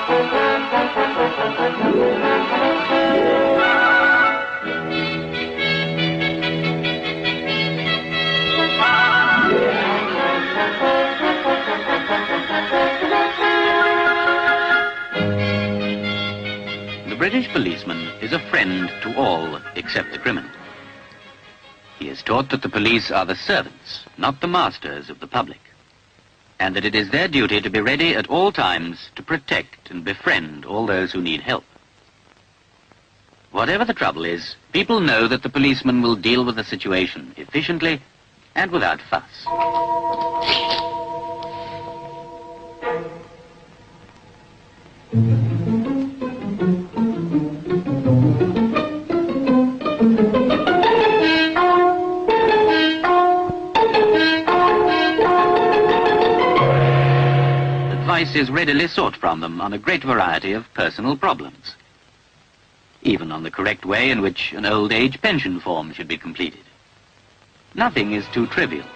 The British policeman is a friend to all except the criminal. He is taught that the police are the servants, not the masters of the public, and that it is their duty to be ready at all times to protect and befriend all those who need help. Whatever the trouble is, people know that the policeman will deal with the situation efficiently and without fuss. Advice is readily sought from them on a great variety of personal problems, even on the correct way in which an old age pension form should be completed. Nothing is too trivial,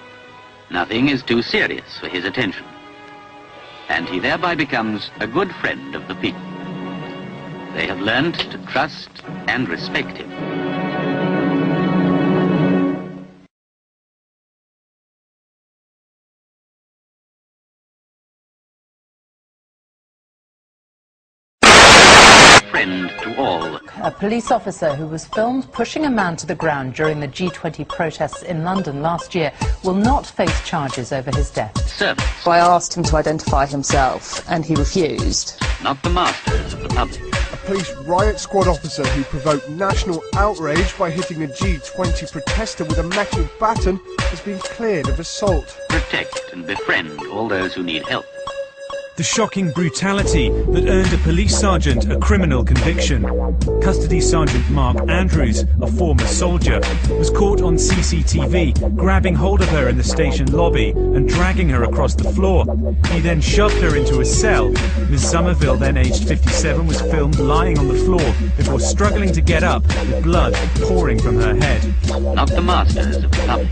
nothing is too serious for his attention, and he thereby becomes a good friend of the people. They have learned to trust and respect him. Friend to all. A police officer who was filmed pushing a man to the ground during the G20 protests in London last year will not face charges over his death. Servants. I asked him to identify himself, and he refused. Not the masters of the public. A police riot squad officer who provoked national outrage by hitting a G20 protester with a metal baton has been cleared of assault. Protect and befriend all those who need help. The shocking brutality that earned a police sergeant a criminal conviction. Custody Sergeant Mark Andrews, a former soldier, was caught on CCTV grabbing hold of her in the station lobby and dragging her across the floor. He then shoved her into a cell. Ms. Somerville, then aged 57, was filmed lying on the floor before struggling to get up with blood pouring from her head. Not the masters of the public.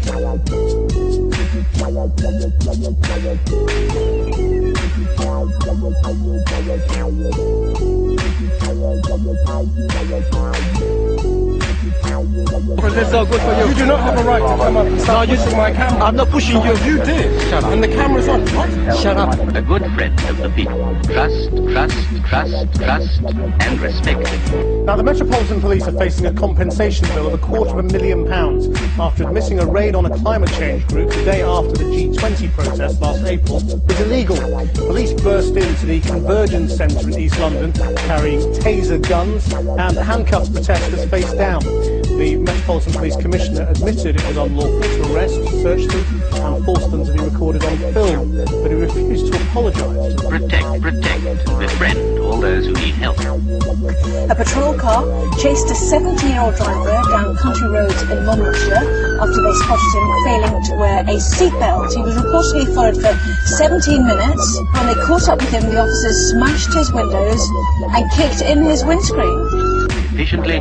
This is all good for you. You do not have a right to come up and start pushing my camera. I'm not pushing you. You did. Shut up. And the camera's on. What? Shut up. A good friend of the people. Trust, trust, trust, trust, and respect him. Now, the Metropolitan Police are facing a compensation bill of £250,000 after admitting a raid on a climate change group the day after the G20 protest last April was illegal. Police burst into the Convergence Centre in East London carrying taser guns and handcuffed protesters face down. The Metropolitan Police Commissioner admitted it was unlawful to arrest, search them and force them to be recorded on film, but he refused to apologise. Protect, protect, and befriend all those who need help. A patrol car chased a 17-year-old driver down country roads in Monmouthshire after they spotted him failing to wear a seatbelt. He was reportedly followed for 17 minutes. When they caught up with him, the officers smashed his windows and kicked in his windscreen. Efficiently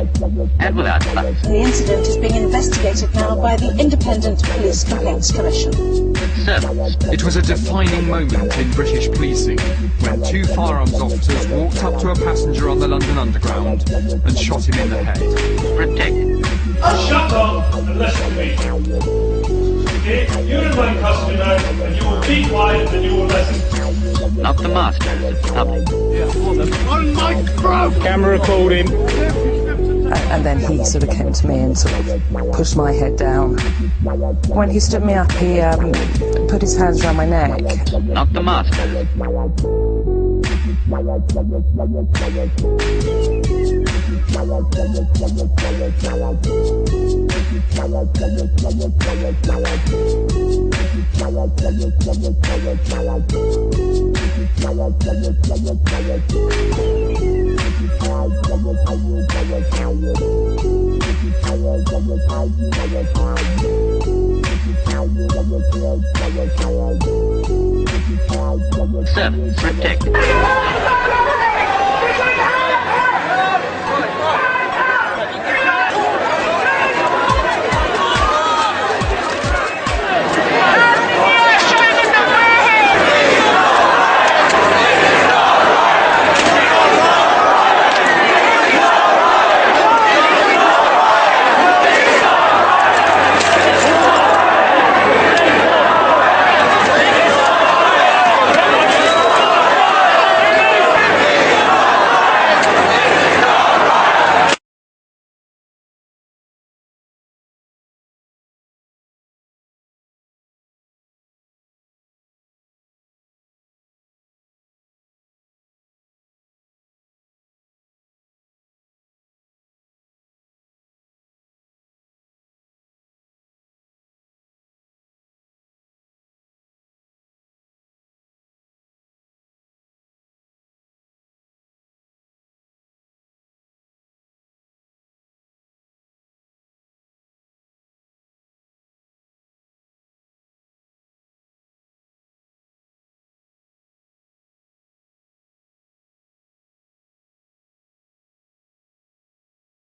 and without fuss. The incident is being investigated now by the Independent Police Complaints Commission. Servants. It was a defining moment in British policing when two firearms officers walked up to a passenger on the London Underground and shot him in the head. Protect. Shut up and listen to me. Okay? You remain custody now, and you will be quiet and you will listen. Not the masters of the public. On my throat! Camera recording. And then he sort of came to me and sort of pushed my head down. When he stood me up, he put his hands around my neck. Not the masters. Servants, protect.